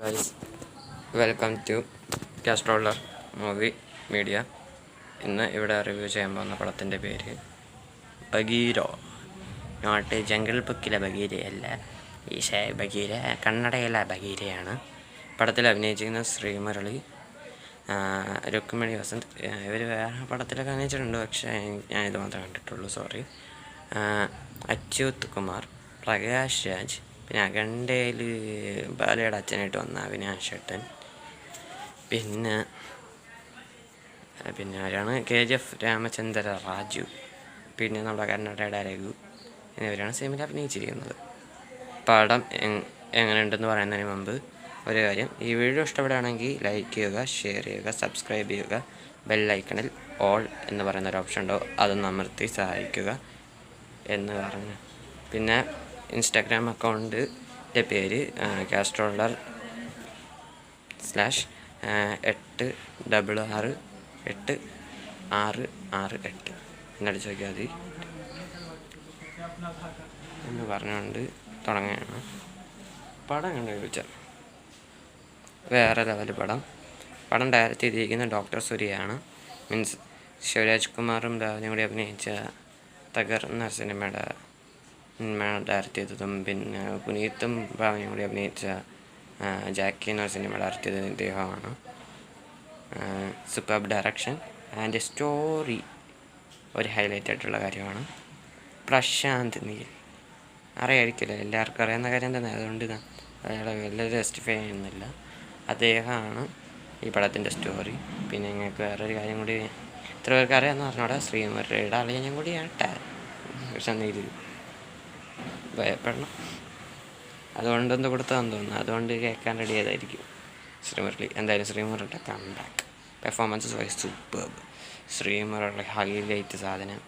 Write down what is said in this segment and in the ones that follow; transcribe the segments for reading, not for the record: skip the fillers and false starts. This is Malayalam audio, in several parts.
Guys, welcome to Castroller movie media. ഇന്ന് ഇവിടെ റിവ്യൂ ചെയ്യാൻ പോകുന്ന പടത്തിൻ്റെ പേര് ബഗീര. നോട്ട് ജംഗിൾ ബുക്കിലെ ബഗീരയല്ല, ബഗീര കന്നഡയിലെ ബഗീരയാണ്. പടത്തിൽ അഭിനയിച്ചിരിക്കുന്ന ശ്രീമുരളി, രുക്മിണി വസന്ത്. ഇവർ വേറെ പടത്തിലൊക്കെ അഭിനയിച്ചിട്ടുണ്ട്, പക്ഷേ ഞാനിത് മാത്രമേ കണ്ടിട്ടുള്ളൂ, സോറി. അച്യുത് കുമാർ, പ്രകാശ് രാജ്, പിന്നെ അഖണ്ഡയിൽ ബാലയുടെ അച്ഛനായിട്ട് വന്ന അവിനാശ് ഏട്ടൻ, പിന്നെ ആരാണ് KGF രാമചന്ദ്ര രാജു, പിന്നെ നമ്മുടെ കന്നഡയുടെ രഘു എന്നിവരാണ് സിനിമയിൽ അഭിനയിച്ചിരിക്കുന്നത്. പടം എങ്ങനെയുണ്ടെന്ന് പറയുന്നതിന് മുമ്പ് ഒരു കാര്യം, ഈ വീഡിയോ ഇഷ്ടപ്പെടുകയാണെങ്കിൽ ലൈക്ക് ചെയ്യുക, ഷെയർ ചെയ്യുക, സബ്സ്ക്രൈബ് ചെയ്യുക. ബെല്ലൈക്കണിൽ ഓൾ എന്ന് പറയുന്നൊരു ഓപ്ഷൻ ഉണ്ടോ, അതൊന്ന് അമർത്തി സഹായിക്കുക എന്ന് പറഞ്ഞു. പിന്നെ ഇൻസ്റ്റാഗ്രാം അക്കൗണ്ടിൻ്റെ പേര് കാസ്ട്രോളർ /8668668 എന്നടിച്ച് നോക്കിയാൽ മതി എന്ന് പറഞ്ഞുകൊണ്ട് തുടങ്ങുകയാണ്. പടം കണ്ടു ചോദിച്ചാൽ വേറെ ലെവൽ പടം ഡയറക്റ്റ് ചെയ്തിരിക്കുന്ന ഡോക്ടർ സൂര്യയാണ്. മീൻസ് ശിവരാജ് കുമാറും ഭാവനയും കൂടി അഭിനയിച്ച തകർന്ന സിനിമയുടെ ഡയറക്റ്റ് ചെയ്തതും, പിന്നെ പുനീത്തും ഭാവനയും കൂടി അഭിനയിച്ച ജാക്കി എന്ന സിനിമ ഡയറക്റ്റ് ചെയ്തത് ഇദ്ദേഹമാണ്. സൂപ്പർബ് ഡയറക്ഷൻ ആൻഡ് സ്റ്റോറി ഒരു ഹൈലൈറ്റ് ആയിട്ടുള്ള കാര്യമാണ്. പ്രശാന്ത് നീൽ അറിയായിരിക്കില്ല, എല്ലാവർക്കും അറിയാവുന്ന കാര്യം തന്നെ, അതുകൊണ്ട് അയാളെ എല്ലാവരും ജസ്റ്റിഫൈ ചെയ്യുന്നില്ല. അദ്ദേഹമാണ് ഈ പടത്തിൻ്റെ സ്റ്റോറി. പിന്നെ ഞങ്ങൾക്ക് വേറൊരു കാര്യം കൂടി ഇത്ര പേർക്ക് അറിയാമെന്ന് പറഞ്ഞോടെ, ശ്രീമുരളിയുടെ അളിയനും കൂടി ആട്ടെ, പക്ഷെ നീതി ഭയപ്പെടണം, അതുകൊണ്ടൊന്ന് കൊടുത്തതെന്ന് തോന്നുന്നു, അതുകൊണ്ട് കേൾക്കാൻ റെഡി ആയതായിരിക്കും ശ്രീമുരളി. എന്തായാലും ശ്രീമുരളിയുടെ comeback performance wise superb. Srimurali highlight സാധനം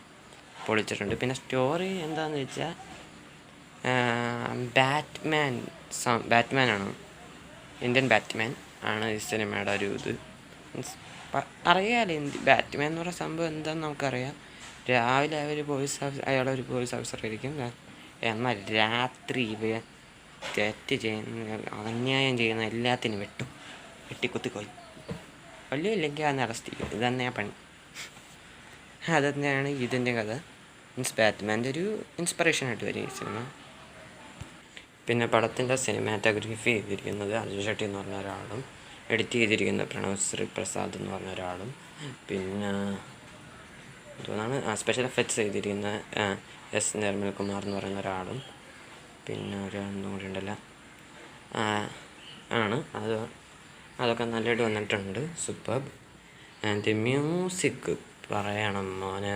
പൊളിച്ചിട്ടുണ്ട്. പിന്നെ സ്റ്റോറി എന്താണെന്ന് വെച്ചാൽ, ബാറ്റ്മാനാണ്, ഇന്ത്യൻ ബാറ്റ്മാൻ ആണ് ഈ സിനിമയുടെ ഒരു ഇത്. മീൻസ് അറിയാമല്ലോ ബാറ്റ്മാൻ എന്ന് പറയുന്ന സംഭവം എന്താണെന്ന് നമുക്കറിയാം. രാവിലെ അയാളൊരു പോലീസ് ഓഫീസറായിരിക്കും, എന്നാൽ രാത്രി തെറ്റ് ചെയ്യുന്ന, അന്യായം ചെയ്യുന്ന എല്ലാത്തിനും വെട്ടിക്കുത്തി കൊല്ലില്ലെങ്കിൽ അന്ന് അറസ്റ്റ് ചെയ്യും. ഇത് തന്നെയാണ് പണി. അതുതന്നെയാണ് ഇതിൻ്റെ കഥ. മീൻസ് ബാറ്റ്മാൻ്റെ ഒരു ഇൻസ്പിറേഷനായിട്ട് വരും ഈ സിനിമ. പിന്നെ പടത്തിൻ്റെ സിനിമാറ്റോഗ്രഫി ചെയ്തിരിക്കുന്നത് അർജുൻ ഷെട്ടി എന്ന് പറഞ്ഞ ഒരാളും, എഡിറ്റ് ചെയ്തിരിക്കുന്നത് പ്രണവ് ശ്രീപ്രസാദ് എന്ന് പറഞ്ഞ ഒരാളും, പിന്നെ എന്താണ് സ്പെഷ്യൽ എഫക്ട്സ് ചെയ്തിരിക്കുന്ന S നിർമ്മൽകുമാർ എന്ന് പറയുന്ന ഒരാളും, പിന്നെ ഒരാളൊന്നും കൂടി ഉണ്ടല്ലോ അതൊക്കെ നല്ലതായിട്ട് വന്നിട്ടുണ്ട്. സൂപ്പർബ്. ആൻഡ് മ്യൂസിക് പറയണം മോനെ,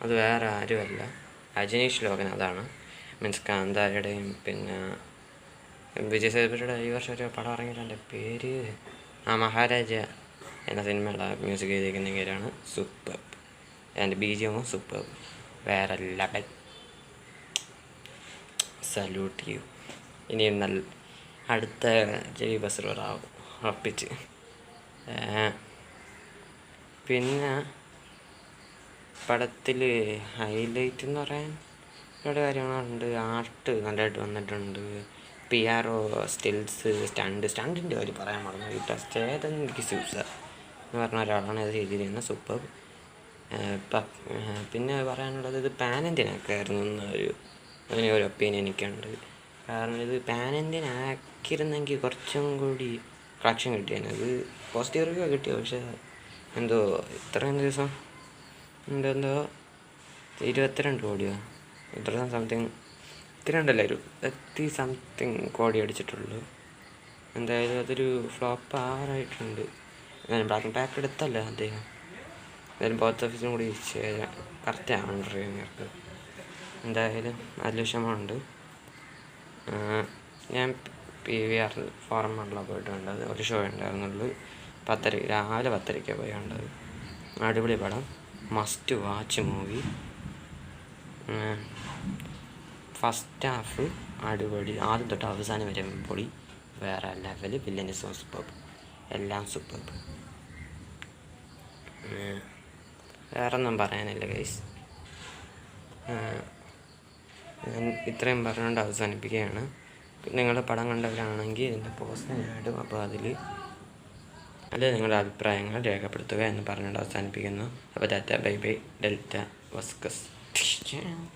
അത് വേറെ ആരുമല്ല, അജനീഷ് ലോകൻ. അതാണ് മീൻസ് കാന്താരയുടെയും പിന്നെ വിജയ് സേതുപതിയുടെ ഈ വർഷം ഒരു പടം ഇറങ്ങിയിട്ടുണ്ട്, പേര് മഹാരാജ എന്ന സിനിമയുടെ മ്യൂസിക് ചെയ്തിരിക്കുന്ന പേരാണ്. സൂപ്പർബ്. ആൻഡ് BGM സൂപ്പർബ്, വേറെ ലെവൽ. സല്യൂട്ട് ചെയ്യൂ. ഇനിയും നല്ല അടുത്ത ജയ് ബസ്റാവും ഉറപ്പിച്ച്. പിന്നെ പടത്തിൽ ഹൈലൈറ്റ് എന്ന് പറയാൻ ഒരുപാട് കാര്യങ്ങളുണ്ട്. ആർട്ട് നല്ലതായിട്ട് വന്നിട്ടുണ്ട്. PRO സ്റ്റിൽസ്, സ്റ്റണ്ടിൻ്റെ കാര്യം പറയാൻ മറന്നു. ഈ ചേതൻ സൂസ എന്ന് പറഞ്ഞ ഒരാളാണ് ഇത് ചെയ്തിരിക്കുന്നത്. സൂപ്പർ. പിന്നെ പറയാനുള്ളത്, ഇത് പാൻ ഇന്ത്യനൊക്കെ ആയിരുന്നു അങ്ങനെ ഒരു ഒപ്പീനിയൻ എനിക്കുണ്ട്. കാരണം ഇത് പാൻ ഇന്ത്യൻ ആക്കിയിരുന്നെങ്കിൽ കുറച്ചും കൂടി കളക്ഷൻ കിട്ടിയാണ്. ഇത് പോസിറ്റീവ് റിവ്യൂ കിട്ടിയത്, പക്ഷേ എന്തോ ഇത്രയും ദിവസം എന്തോ 22 കോടിയോ ഇത്ര സംതിങ്, 30 കോടി അടിച്ചിട്ടുള്ളൂ. എന്തായാലും അതൊരു ഫ്ലോപ്പ് ആറായിട്ടുണ്ട്. ബ്ലാക്ക് പാക്ക് എടുത്തല്ല അദ്ദേഹം, എന്തായാലും ബോക്സ് ഓഫീസിനും കൂടി കറക്റ്റാണ് റിവ്യൂർക്ക്. എന്തായാലും നല്ല വിഷമമുണ്ട്. ഞാൻ PVR ഫോറമുള്ള പോയിട്ട് കണ്ടത്, ഒരു ഷോ ഉണ്ടായിരുന്നുള്ളൂ. രാവിലെ 10:30 പോയി കണ്ടത്. അടിപൊളി പടം, must watch movie. First half അടിപൊളി, ആദ്യം തൊട്ട് അവസാനം വരെ പൊളി, വേറെ ലെവൽ. വില്ലനിസം സൂപ്പർബ്, എല്ലാം സൂപ്പർബ്. വേറൊന്നും പറയാനില്ല ഗൈസ്. ഞാൻ ഇത്രയും പറഞ്ഞുകൊണ്ട് അവസാനിപ്പിക്കുകയാണ്. നിങ്ങളുടെ പടം കണ്ടവരാണെങ്കിൽ ഇതിൻ്റെ പോസ്റ്റ് ഞാൻ ഇടും. അപ്പോൾ അതിൽ നിങ്ങളുടെ അഭിപ്രായങ്ങൾ രേഖപ്പെടുത്തുക എന്ന് പറഞ്ഞുകൊണ്ട് അവസാനിപ്പിക്കുന്നു. അപ്പോൾ ബൈ ബൈ ഡെൽറ്റ വസ്കസ്.